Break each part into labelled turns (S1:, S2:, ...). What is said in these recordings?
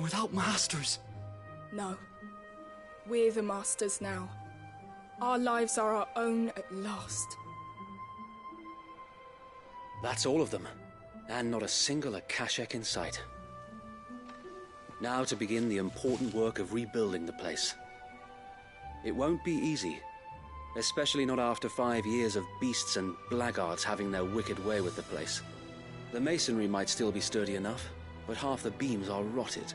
S1: without masters.
S2: No. We're the masters now. Our lives are our own at last.
S3: That's all of them, and not a single Akashek in sight. Now to begin the important work of rebuilding the place. It won't be easy, especially not after 5 years of beasts and blackguards having their wicked way with the place. The masonry might still be sturdy enough, but half the beams are rotted.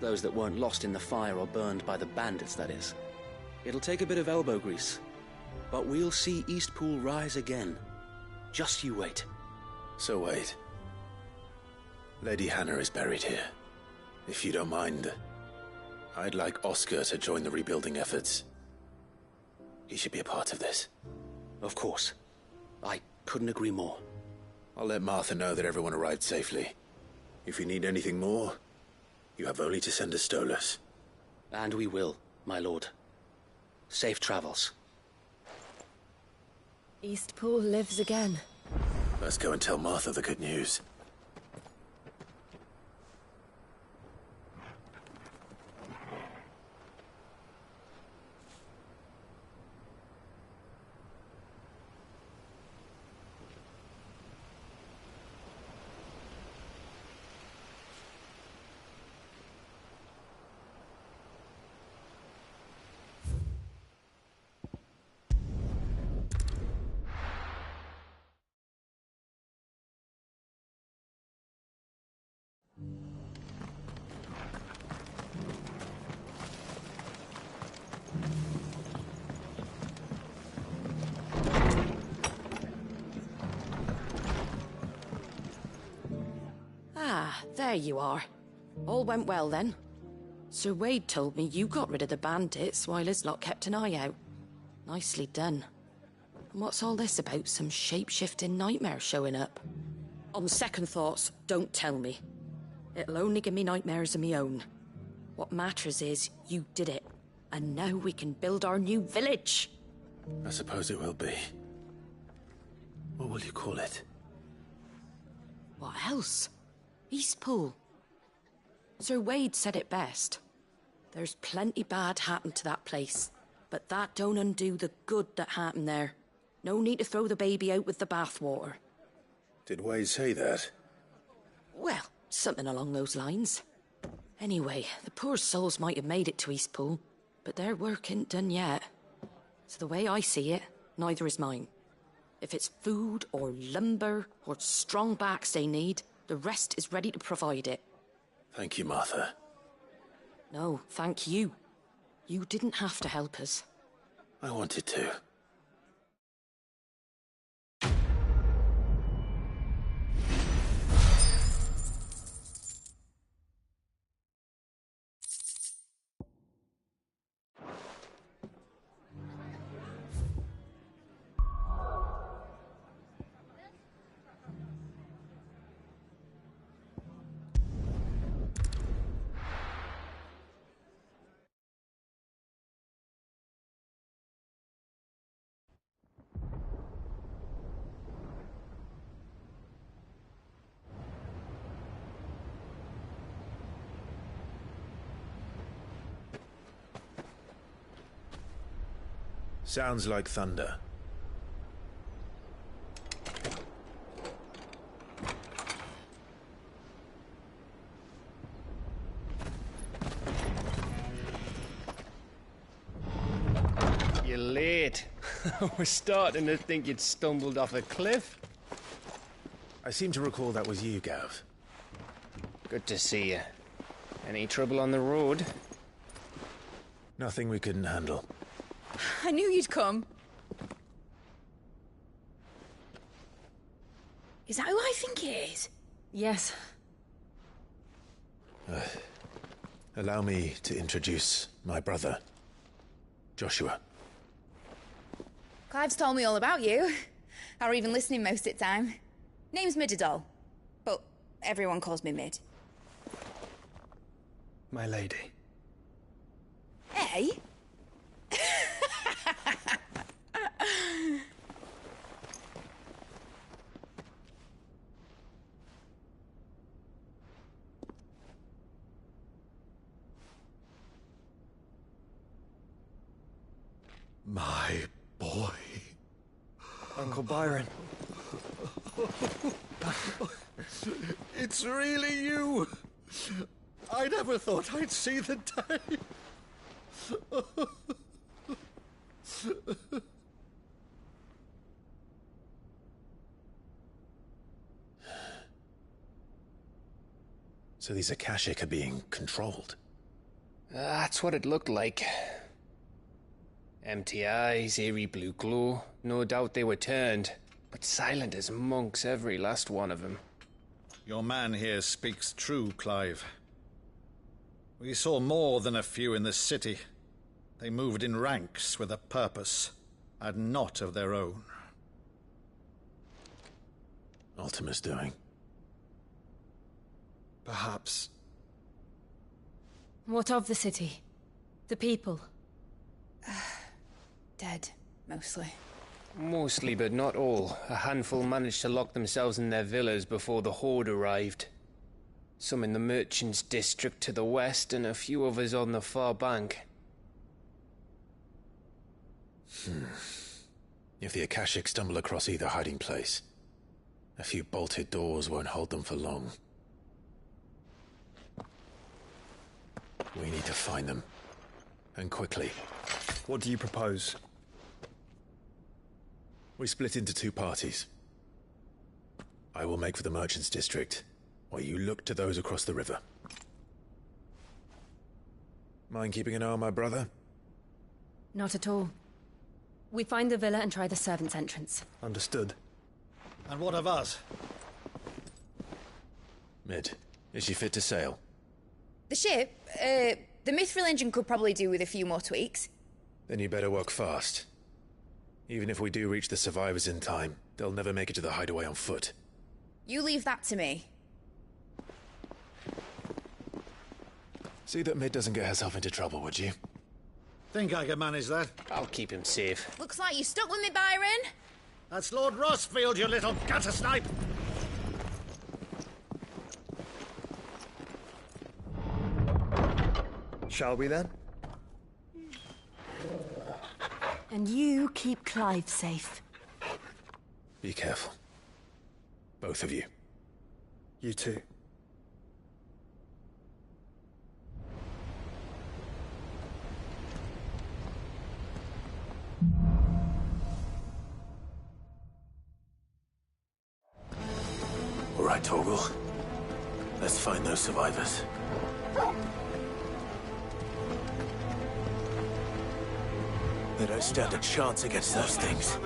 S3: Those that weren't lost in the fire or burned by the bandits, that is. It'll take a bit of elbow grease, but we'll see Eastpool rise again. Just you wait.
S4: So wait. Lady Hannah is buried here. If you don't mind, I'd like Oscar to join the rebuilding efforts. He should be a part of this.
S3: Of course. I couldn't agree more.
S4: I'll let Martha know that everyone arrived safely. If you need anything more, you have only to send a Stolas.
S3: And we will, my lord. Safe travels.
S5: Eastpool lives again.
S4: Let's go and tell Martha the good news.
S5: There you are. All went well then. Sir Wade told me you got rid of the bandits while his lot kept an eye out. Nicely done. And what's all this about some shape-shifting nightmare showing up? On second thoughts, don't tell me. It'll only give me nightmares of me own. What matters is you did it. And now we can build our new village.
S4: I suppose it will be. What will you call it?
S5: What else? Eastpool. Sir Wade said it best. There's plenty bad happened to that place, but that don't undo the good that happened there. No need to throw the baby out with the bathwater.
S4: Did Wade say that?
S5: Well, something along those lines. Anyway, the poor souls might have made it to Eastpool, but their work ain't done yet. So the way I see it, neither is mine. If it's food or lumber or strong backs they need, the rest is ready to provide it.
S4: Thank you, Martha.
S5: No, thank you. You didn't have to help us.
S4: I wanted to. Sounds like thunder.
S6: You're late. We're starting to think you'd stumbled off a cliff.
S4: I seem to recall that was you, Gav.
S6: Good to see you. Any trouble on the road?
S4: Nothing we couldn't handle.
S2: I knew you'd come. Is that who I think it is?
S5: Yes.
S4: Allow me to introduce my brother, Joshua.
S7: Clive's told me all about you. Or even listening most of the time. Name's Midadol, but everyone calls me Mid.
S6: My lady.
S7: Hey?
S1: Uncle Byron.
S8: It's really you! I never thought I'd see the day.
S4: So these Akashic are being controlled?
S6: That's what it looked like. Empty eyes, eerie blue glow. No doubt they were turned, but silent as monks, every last one of them.
S8: Your man here speaks true, Clive. We saw more than a few in the city. They moved in ranks with a purpose, and not of their own.
S4: Ultima's doing.
S1: Perhaps.
S9: What of the city? The people?
S7: Dead, mostly.
S6: Mostly, but not all. A handful managed to lock themselves in their villas before the Horde arrived. Some in the Merchants' District to the west, and a few others on the far bank.
S4: If the Akashic stumble across either hiding place, a few bolted doors won't hold them for long. We need to find them. And quickly.
S1: What do you propose?
S4: We split into two parties. I will make for the Merchants' District, while you look to those across the river. Mind keeping an eye on my brother?
S9: Not at all. We find the villa and try the servants' entrance.
S1: Understood.
S8: And what of us?
S4: Mid, is she fit to sail?
S7: The ship, the Mithril engine could probably do with a few more tweaks.
S4: Then you better work fast. Even if we do reach the survivors in time, they'll never make it to the hideaway on foot.
S7: You leave that to me.
S4: See that Mid doesn't get herself into trouble, would you?
S8: Think I can manage that?
S6: I'll keep him safe.
S7: Looks like you stuck with me, Byron.
S8: That's Lord Rossfield, you little gutter snipe!
S1: Shall we then?
S9: And you keep Clive safe.
S4: Be careful. Both of you.
S1: You too.
S4: All right, Torgal. Let's find those survivors. They don't stand a chance against those things.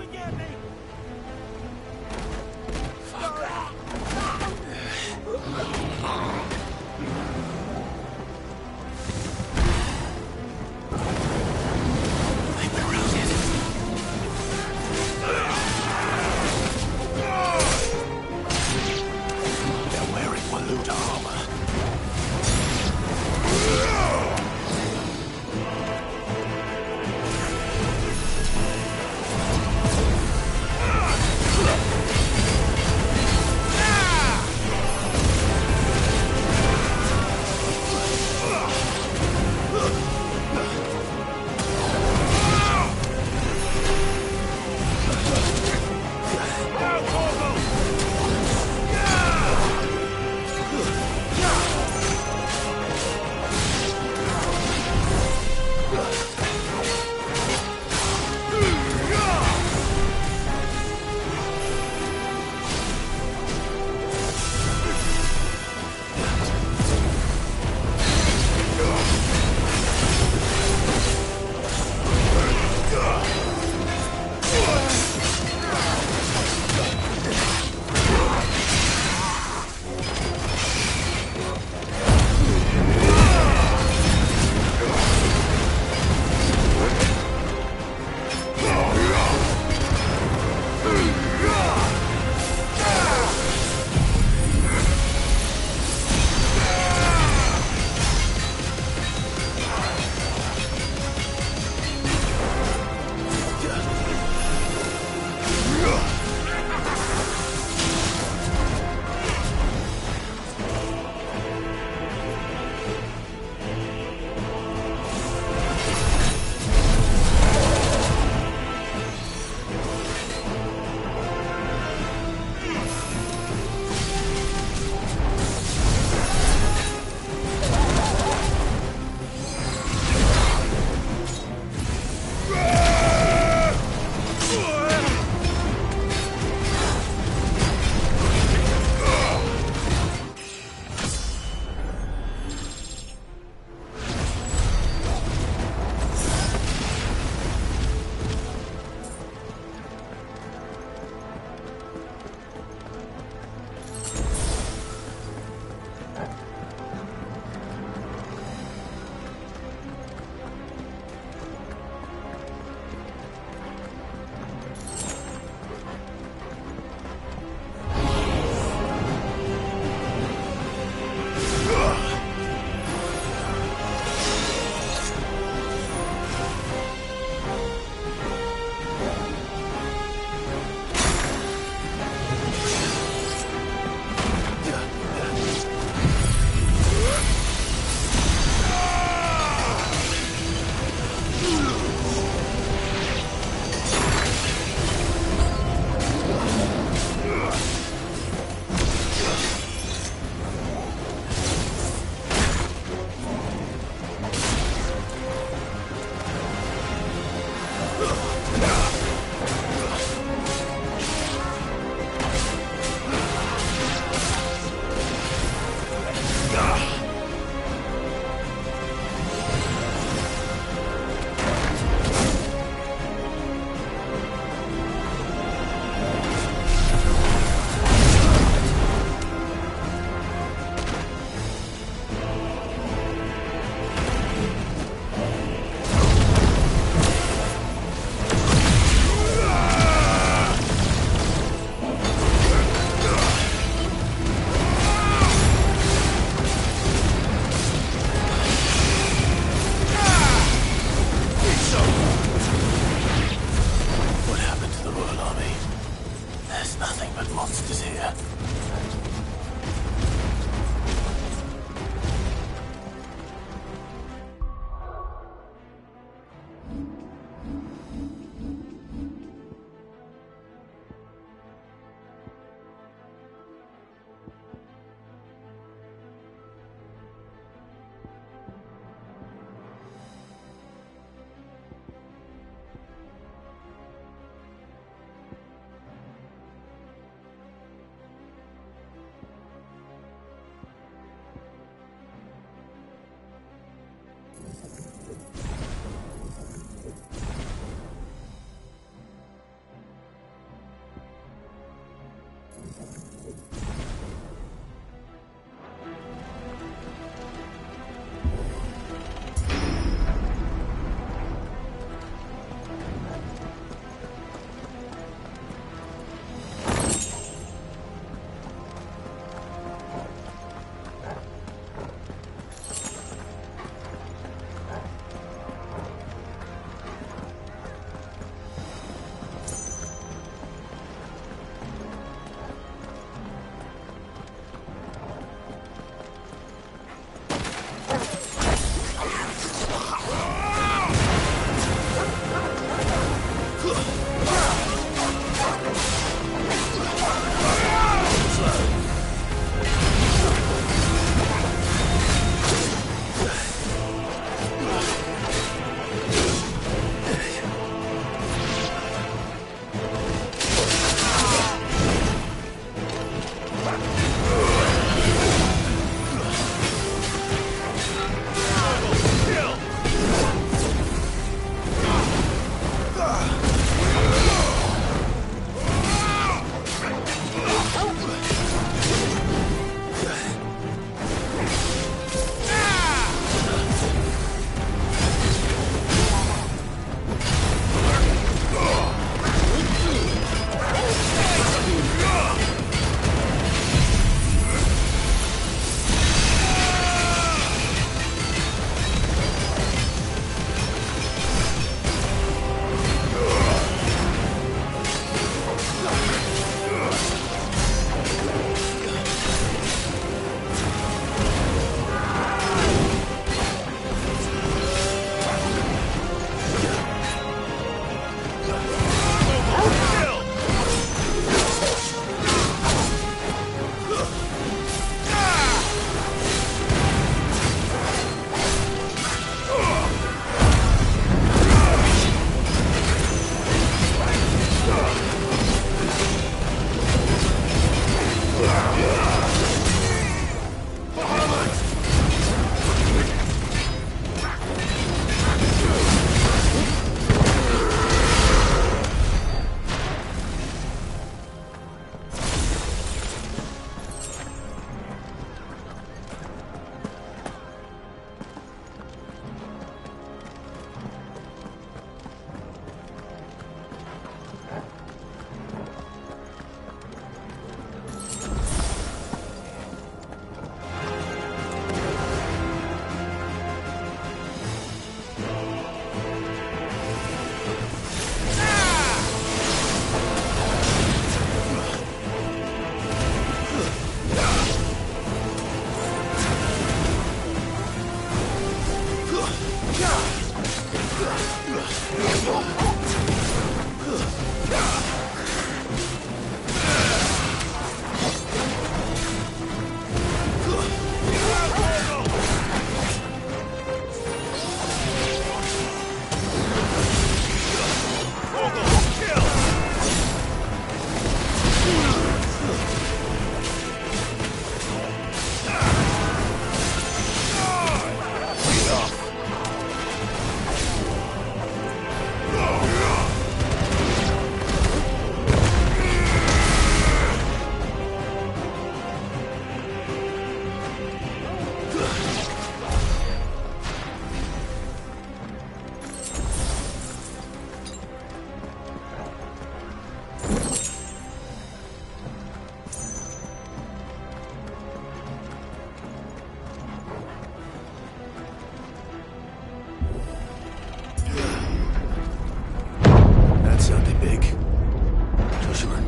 S4: nothing but monsters here.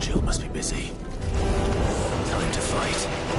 S4: Jill must be busy. Time to fight.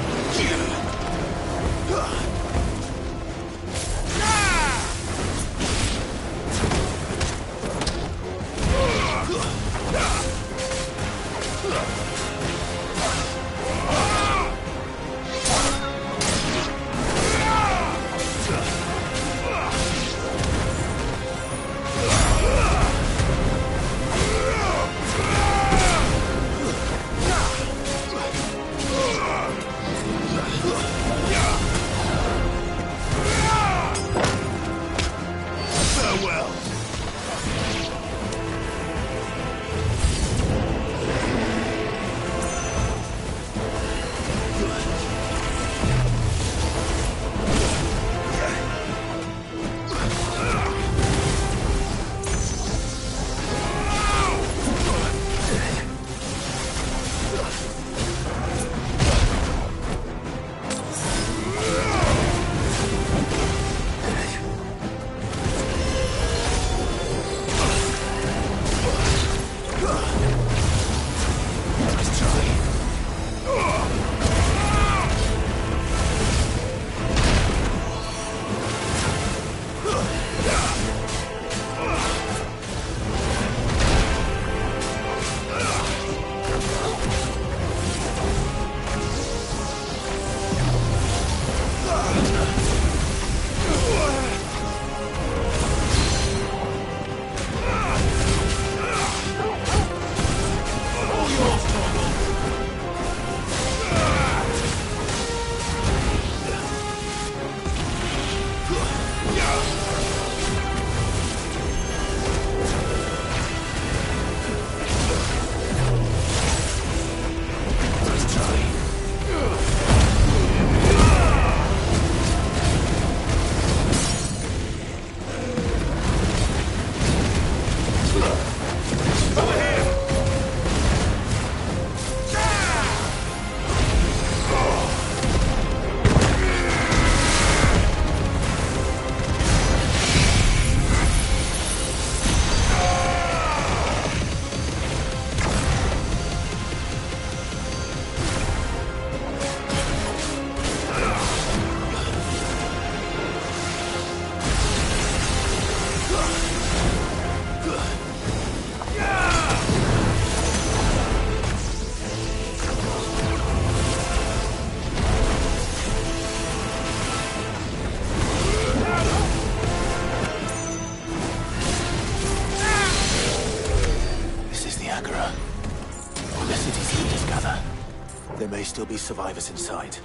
S4: There may still be survivors inside.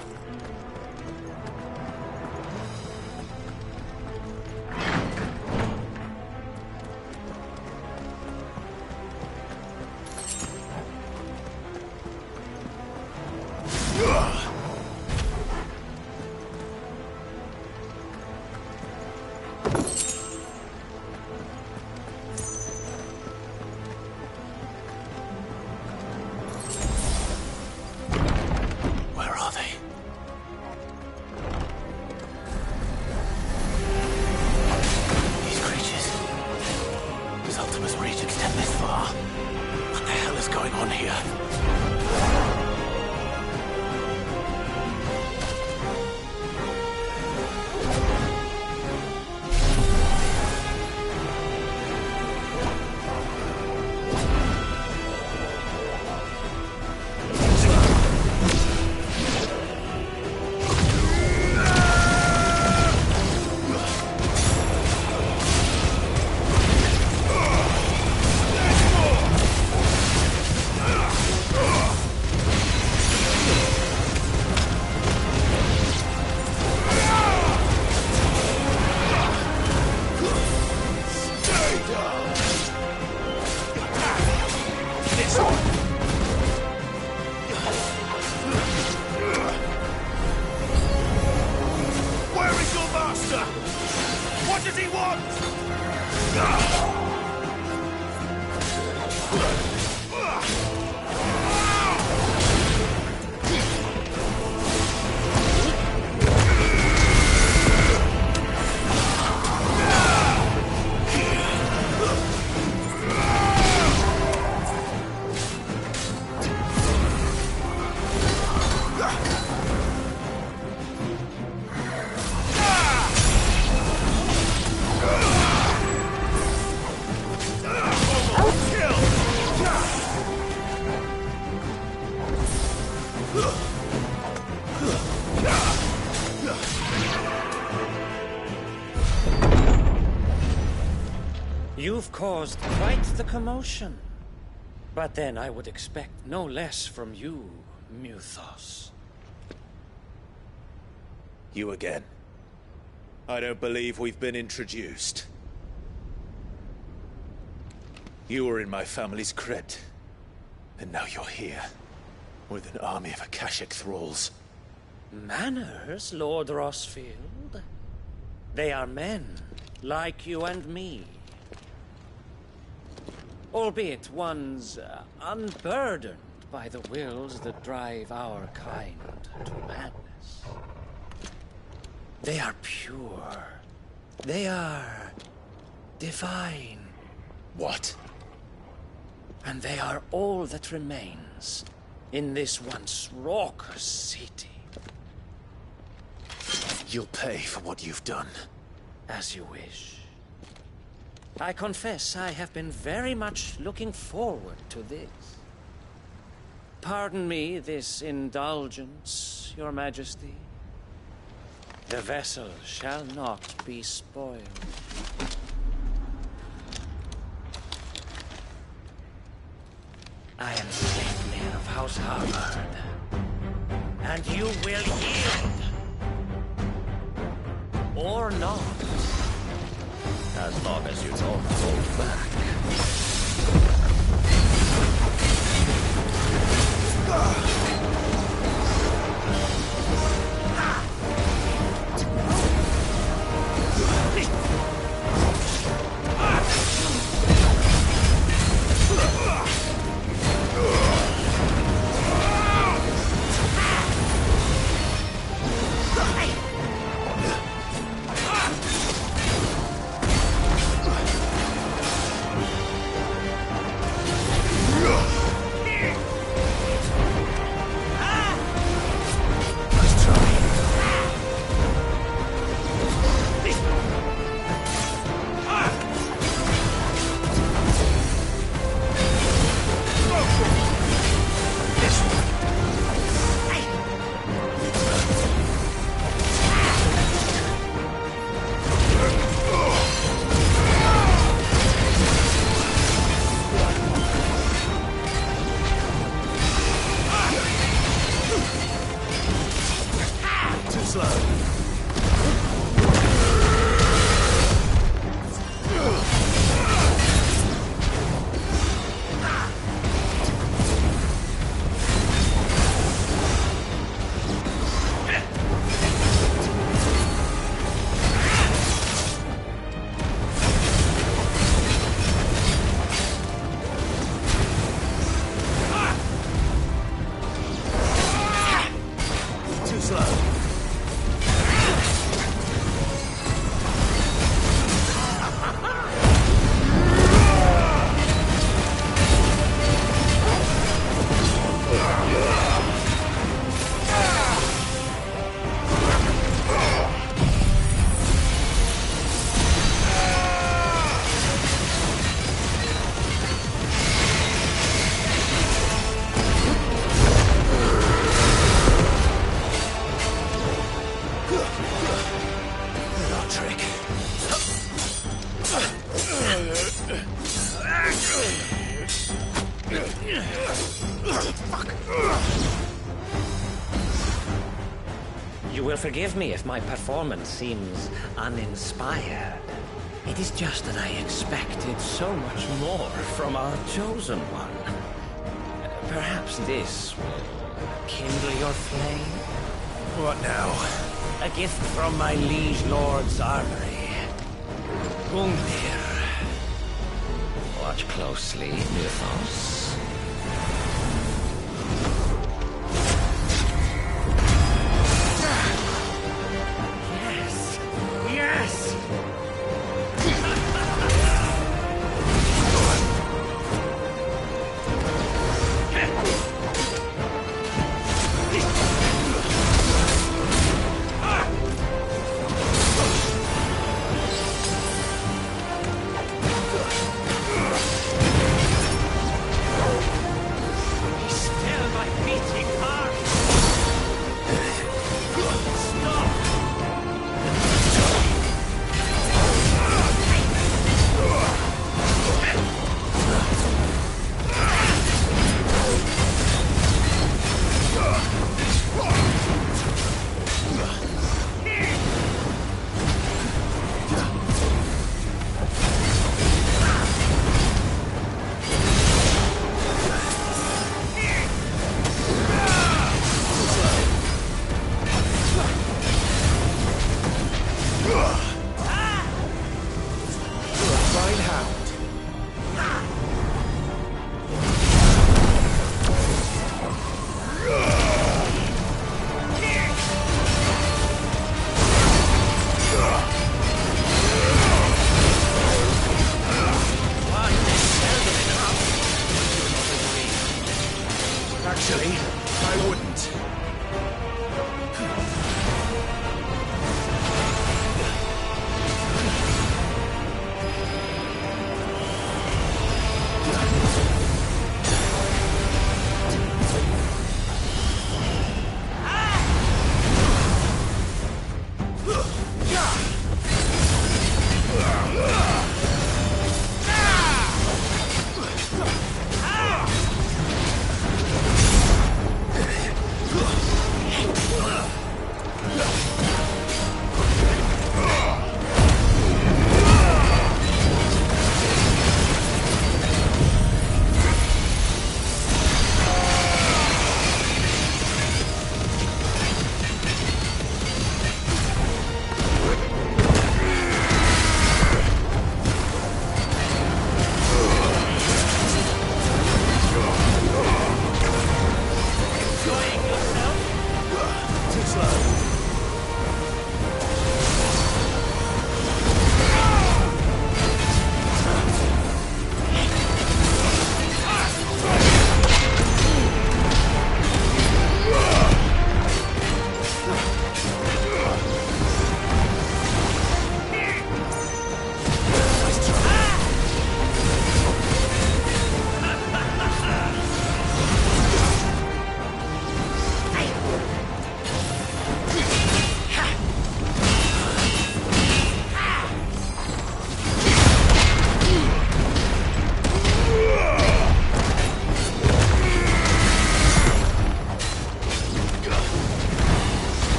S10: You've caused quite the commotion. But then I would expect no less from you, Muthos.
S4: You again. I don't believe we've been introduced. You were in my family's crypt. And now you're here. With an army of Akashic thralls.
S10: Manners, Lord Rossfield? They are men, like you and me. Albeit ones unburdened by the wills that drive our kind to madness. They are pure. They are divine.
S4: What?
S10: And they are all that remains in this once raucous city.
S4: You'll pay for what you've done.
S10: As you wish. I confess I have been very much looking forward to this. Pardon me this indulgence, Your Majesty. The vessel shall not be spoiled. I am Caitlin of House Harvard, and you will yield. Or not. As long as you don't hold back. You will forgive me if my performance seems uninspired. It is just that I expected so much more from our chosen one. Perhaps this will kindle your flame?
S4: What now?
S10: A gift from my liege lord's armory. Gungnir. Watch closely, Muthos. Yes!
S4: Really? I wouldn't.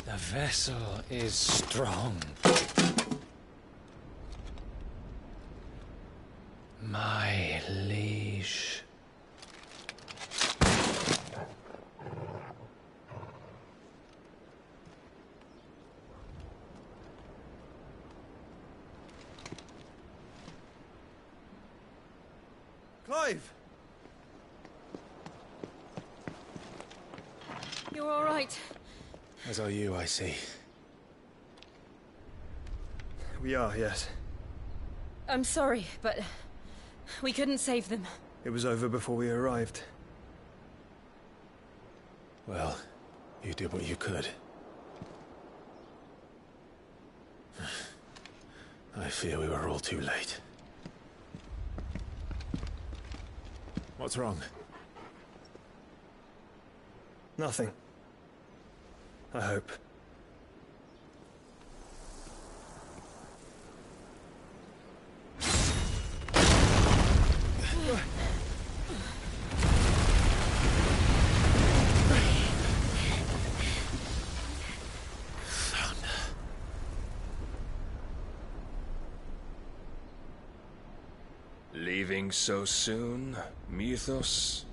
S10: The vessel is strong. My liege.
S1: Clive!
S9: You're all right.
S4: As are you, I see.
S1: We are, yes.
S9: I'm sorry, but we couldn't save them.
S1: It was over before we arrived.
S4: Well, you did what you could. I fear we were all too late. What's wrong?
S1: Nothing. I hope.
S11: Leaving so soon, Mythos?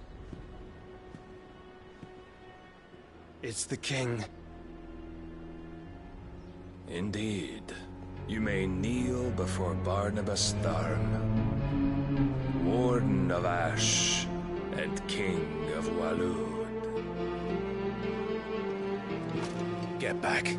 S1: It's the king.
S11: Indeed. You may kneel before Barnabas Tharm, Warden of Ash and King of Waloed.
S4: Get back.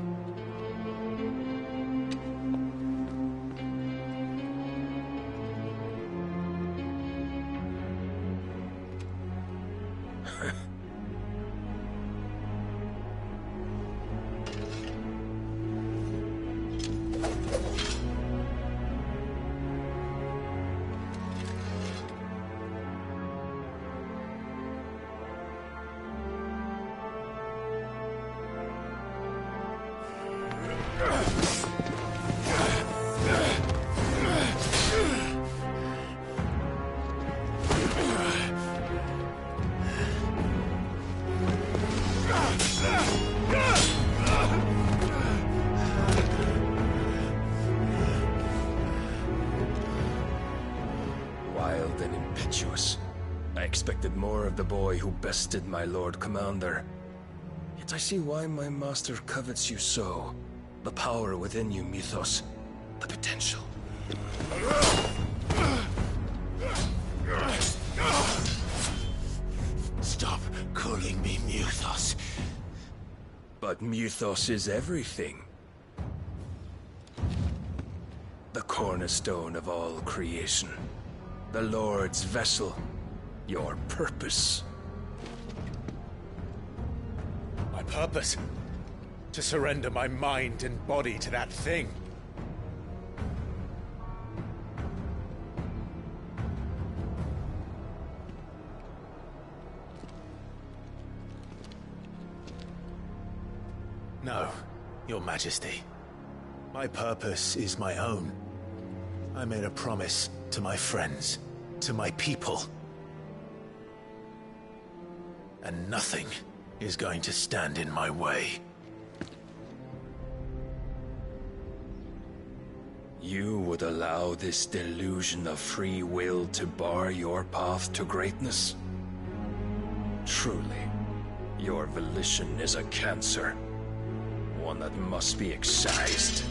S11: wild and impetuous. I expected more of the boy who bested my Lord Commander. Yet I see why my master covets you so. The power within you, Mythos. The potential.
S4: Stop calling me Mythos.
S11: But Mythos is everything. The cornerstone of all creation. The Lord's vessel. Your purpose.
S12: My purpose? To surrender my mind and body to that thing.
S4: No, Your Majesty. My purpose is my own. I made a promise to my friends, to my people. And nothing is going to stand in my way.
S11: You would allow this delusion of free will to bar your path to greatness? Truly, your volition is a cancer. One that must be excised.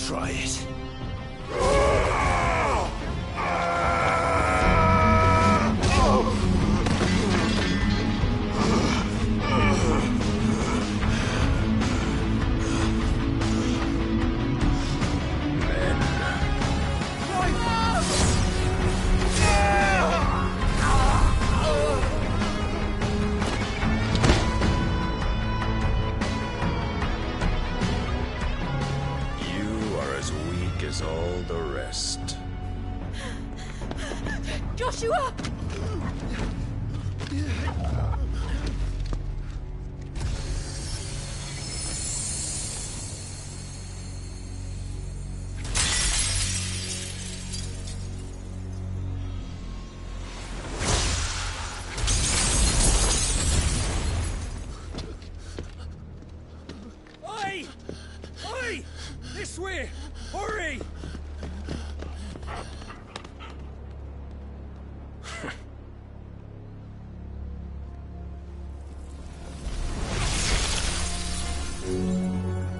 S4: Try it.
S11: As all the rest.
S5: Joshua!
S11: Oi! Oi! This way! Hurry!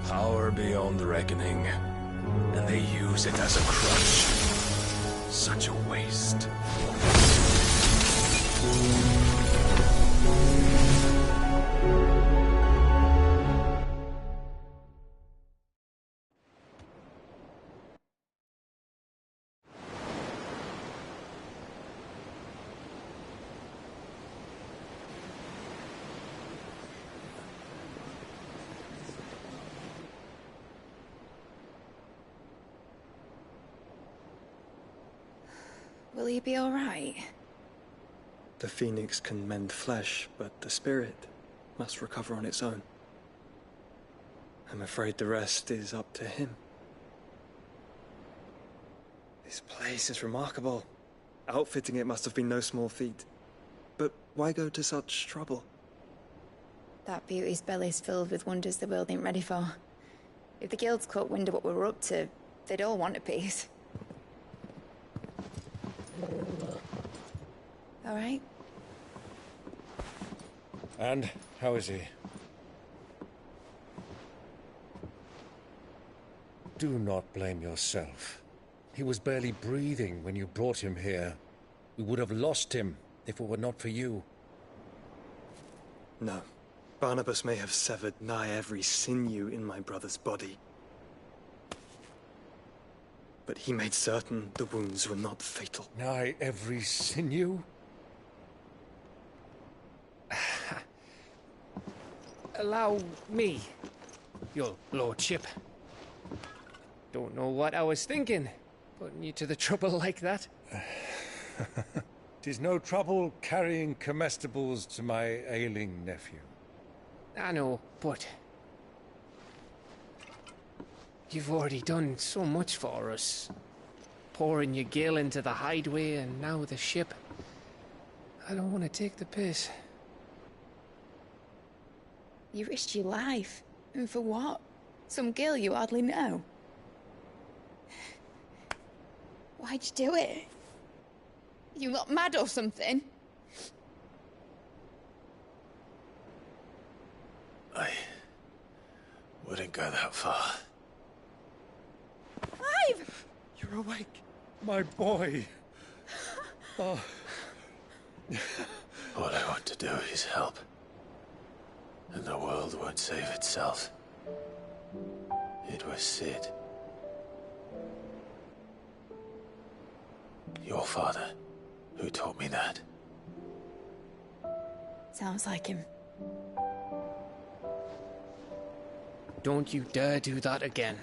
S11: Power beyond reckoning, and they use it as a crutch. Such a waste.
S7: Will he be all right?
S1: The phoenix can mend flesh, but the spirit must recover on its own. I'm afraid the rest is up to him. This place is remarkable. Outfitting it must have been no small feat. But why go to such trouble?
S7: That beauty's belly's filled with wonders the world ain't ready for. If the guilds caught wind of what we were up to, they'd all want a piece. All right?
S12: And how is he? Do not blame yourself. He was barely breathing when you brought him here. We would have lost him if it were not for you.
S1: No. Barnabas may have severed nigh every sinew in my brother's body. But he made certain the wounds were not fatal.
S12: Nigh every sinew?
S6: Allow me, your lordship. Don't know what I was thinking, putting you to the trouble like that.
S12: 'Tis no trouble carrying comestibles to my ailing nephew.
S6: I know, but you've already done so much for us. pouring your gale into the hideaway and now the ship. I don't want to take the piss.
S7: You risked your life. And for what? Some girl you hardly know. Why'd you do it? You not mad or something?
S4: I wouldn't go that far.
S7: Clive!
S12: You're awake, my boy. Oh.
S4: All I want to do is help. And the world won't save itself. It was Sid. Your father, who taught me that.
S7: Sounds like him.
S6: Don't you dare do that again.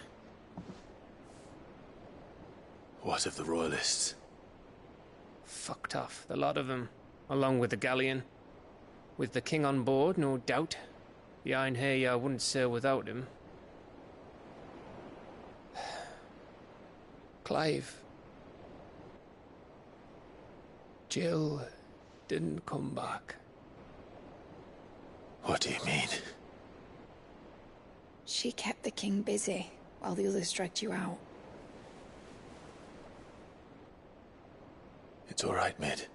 S4: What of the Royalists?
S6: Fucked off, the lot of them, along with the galleon. With the king on board, no doubt. The Iron Hair wouldn't sail without him. Clive. Jill didn't come back.
S4: What do you mean?
S7: She kept the king busy while the others dragged you out.
S4: It's all right, Mid.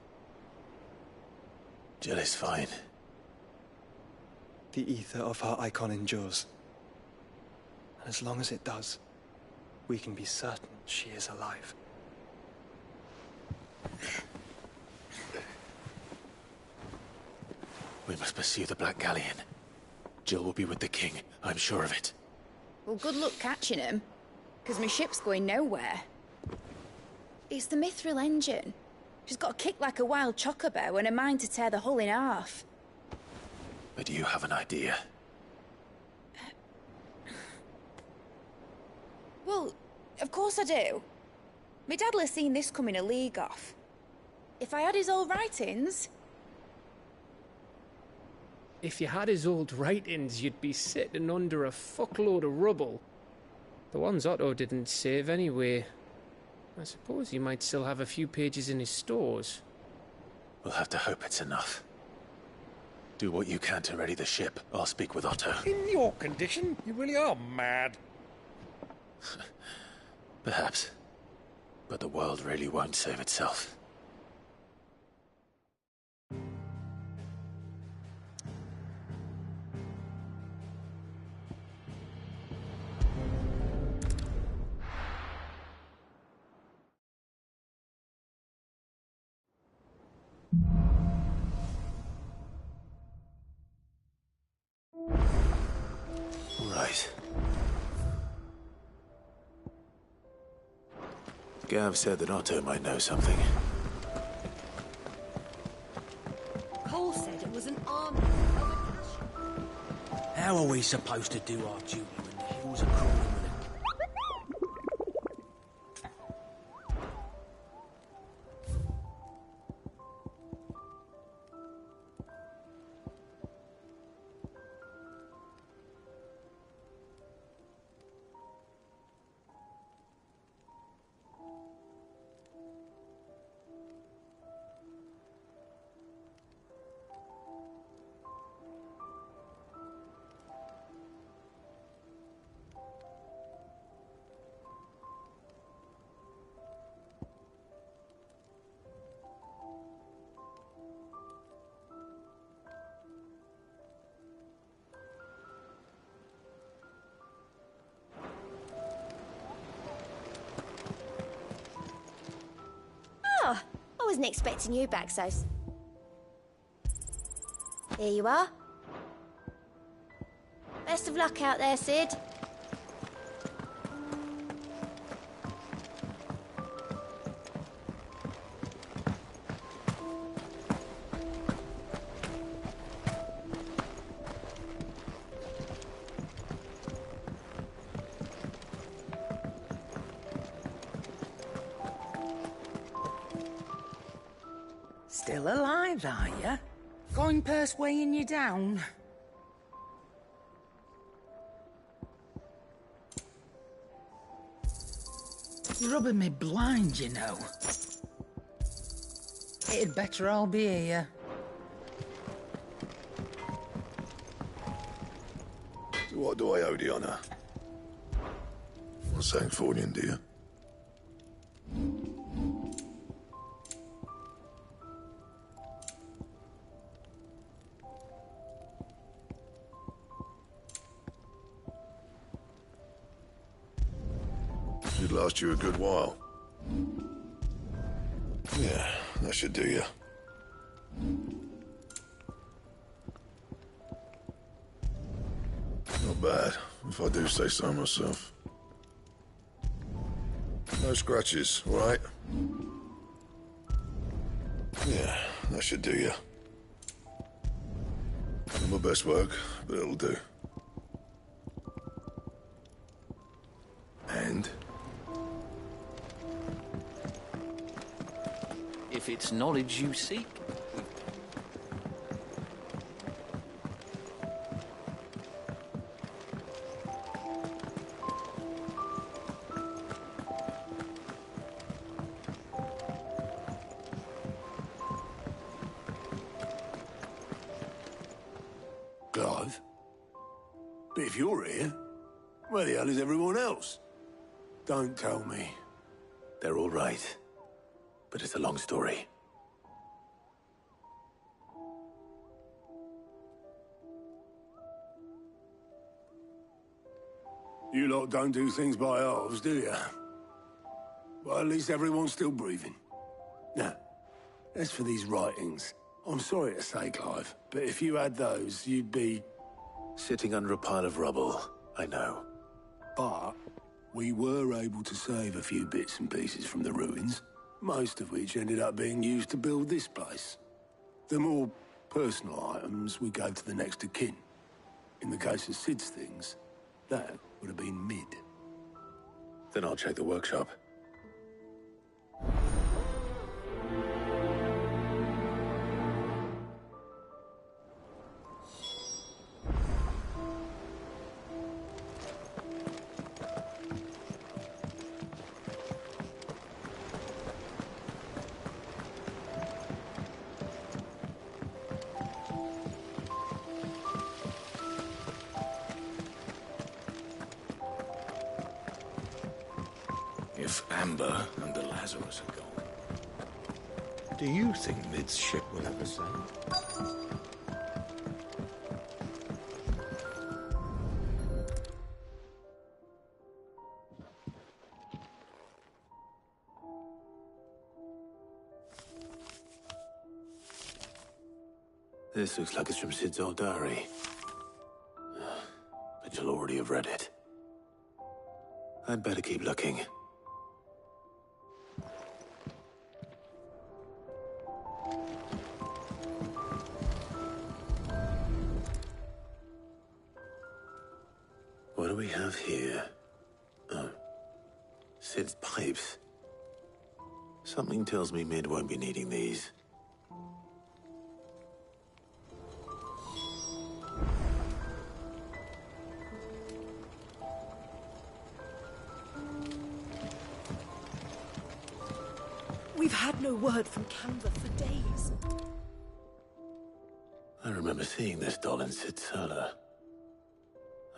S4: Jill is fine.
S1: The ether of her icon endures. And as long as it does, we can be certain she is alive.
S4: We must pursue the Black Galleon. Jill will be with the king, I'm sure of it.
S7: Well, good luck catching him, because my ship's going nowhere. It's the Mithril engine. She's got a kick like a wild chocobo and a mind to tear the hull in half.
S4: But do you have an idea?
S7: Well, of course I do. My dad'll have seen this coming a league off. If I had his old writings...
S6: If you had his old writings, you'd be sitting under a fuckload of rubble. The ones Otto didn't save anyway. I suppose he might still have a few pages in his stores.
S4: We'll have to hope it's enough. Do what you can to ready the ship. I'll speak with Otto.
S12: In your condition, you really are mad.
S4: Perhaps. But the world really won't save itself. Right. Gav said that Otto might know something.
S9: Cole said it was an army.
S10: How are we supposed to do our duty when the hills are crawling with it?
S13: Oh, I wasn't expecting you back, Sos. Here you are. Best of luck out there, Sid.
S10: Still alive, are you? Going purse weighing you down?
S14: You're rubbing me blind, you know. It'd better all be here.
S15: So what do I owe the honour? Not saying Fornian, do you? Should last you a good while. Yeah, that should do you. Not bad, if I do say so myself. No scratches, all right? Yeah, that should do you. Not my best work, but it'll do. And?
S16: If it's knowledge you seek.
S15: Clive? But if you're here, where the hell is everyone else? Don't tell me.
S4: They're all right. But it's a long story.
S15: You lot don't do things by halves, do you? Well, at least everyone's still breathing. Now, as for these writings, I'm sorry to say, Clive, but if you had those, you'd be...
S4: Sitting under a pile of rubble, I know.
S15: But we were able to save a few bits and pieces from the ruins, most of which ended up being used to build this place. The more personal items we gave to the next of kin. In the case of Sid's things, that would have been mid.
S4: Then I'll check the workshop.
S11: If Amber and the Lazarus are gone, do you think Mid's ship will ever sail?
S4: This looks like it's from Sid's old diary. But you'll already have read it. I'd better keep looking. What do we have here? Oh. Sid's pipes. Something tells me Mid won't be needing these.
S17: We've had no word from Canva for days.
S4: I remember seeing this doll in Sid's cellar.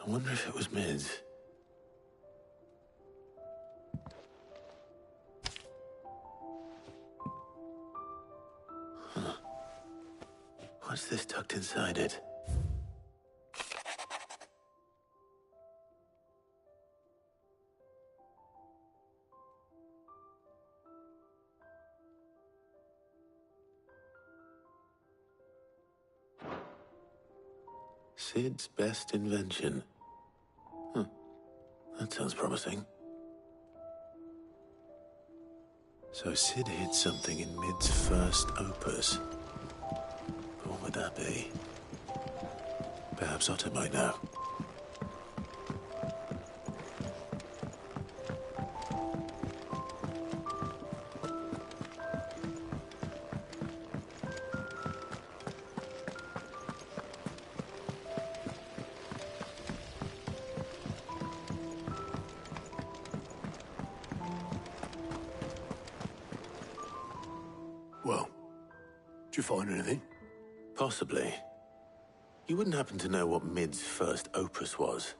S4: I wonder if it was Mid's. Huh. What's this tucked inside it? Sid's best invention. That sounds promising. So Sid hid something in Mid's first opus. What would that be? Perhaps Otto might know.
S15: Well, did you find anything?
S4: Possibly. You wouldn't happen to know what Mid's first opus was?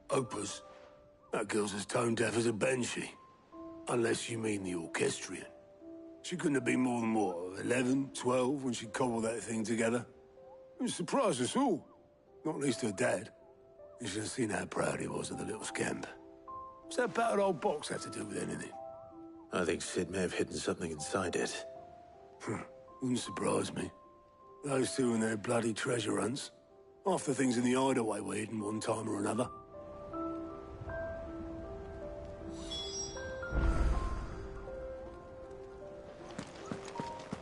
S15: Opus? That girl's as tone deaf as a banshee. Unless you mean the orchestrion. She couldn't have been more than, what, 11, 12 when she cobbled that thing together? It surprised us all. Not least her dad. You should have seen how proud he was of the little scamp. What's that battered old box have to do with anything?
S4: I think Sid may have hidden something inside it.
S15: Wouldn't surprise me. Those two and their bloody treasure hunts. Half the things in the hideaway were hidden one time or another.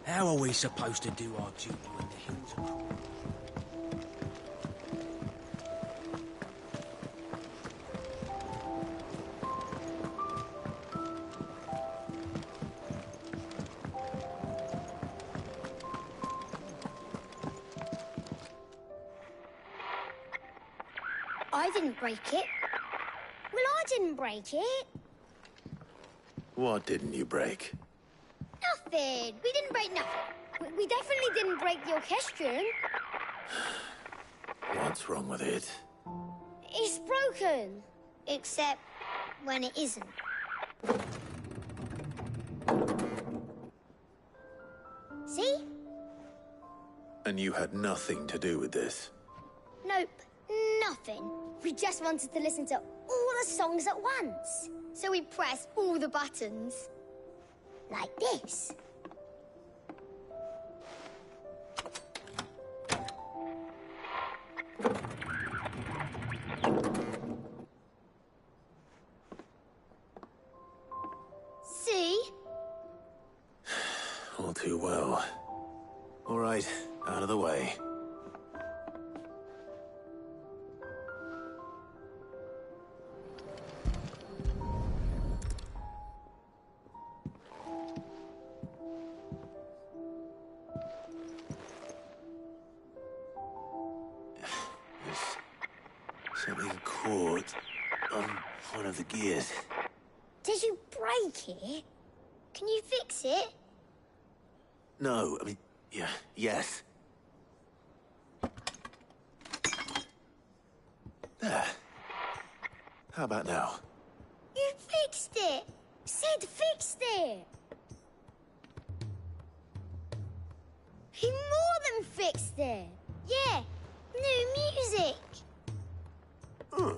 S10: How are we supposed to do our duty when the hills are...
S13: I didn't break it. Well, I didn't break it.
S4: What didn't you break?
S13: Nothing. We didn't break nothing. We definitely didn't break the orchestrion.
S4: What's wrong with it?
S13: It's broken. Except when it isn't. See?
S4: And you had nothing to do with this?
S13: Nope. Nothing. We just wanted to listen to all the songs at once. So we pressed all the buttons. Like this. See?
S4: All too well. All right, out of the way. Something caught on one of the gears.
S13: Did you break it? Can you fix it?
S4: No, I mean, yes. There. How about now?
S13: You fixed it! Sid fixed it! He more than fixed it! Yeah, new music!
S15: Huh.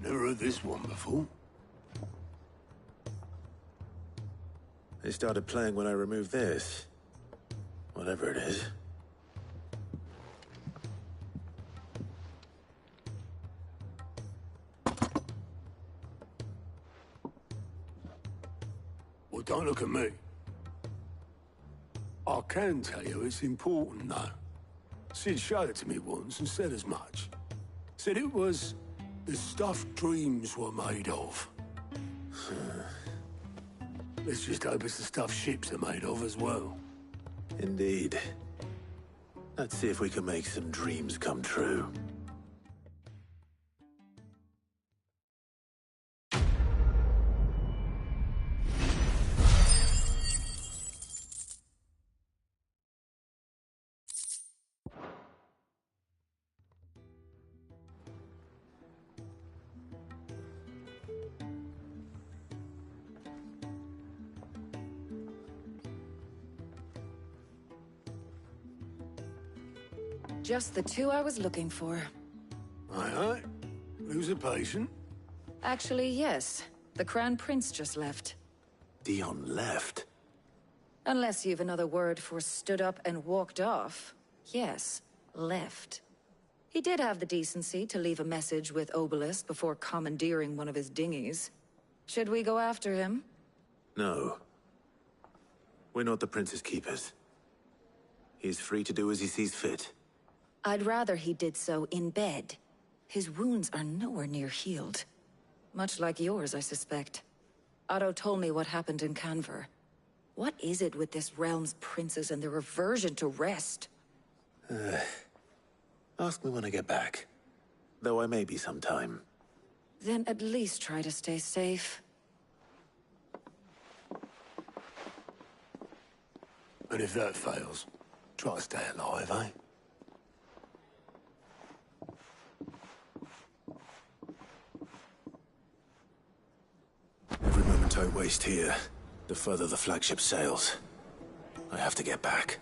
S15: Never heard this one before.
S4: They started playing when I removed this. Whatever it is.
S15: Well, don't look at me. I can tell you it's important, though. Sid showed it to me once and said as much. Said it was the stuff dreams were made of. Let's just hope it's the stuff ships are made of as well.
S4: Indeed. Let's see if we can make some dreams come true.
S18: Just the two I was looking for.
S15: Aye. Who's a patient?
S18: Actually, yes. The Crown Prince just left.
S4: Dion left?
S18: Unless you've another word for stood up and walked off. Yes, left. He did have the decency to leave a message with Obelisk before commandeering one of his dinghies. Should we go after him?
S4: No. We're not the Prince's keepers. He's free to do as he sees fit.
S18: I'd rather he did so in bed. His wounds are nowhere near healed. Much like yours, I suspect. Otto told me what happened in Canver. What is it with this realm's princes and their aversion to rest?
S4: Ask me when I get back. Though I may be sometime.
S18: Then at least try to stay safe.
S15: And if that fails, try to stay alive, eh?
S4: Every moment I waste here, the further the flagship sails. I have to get back.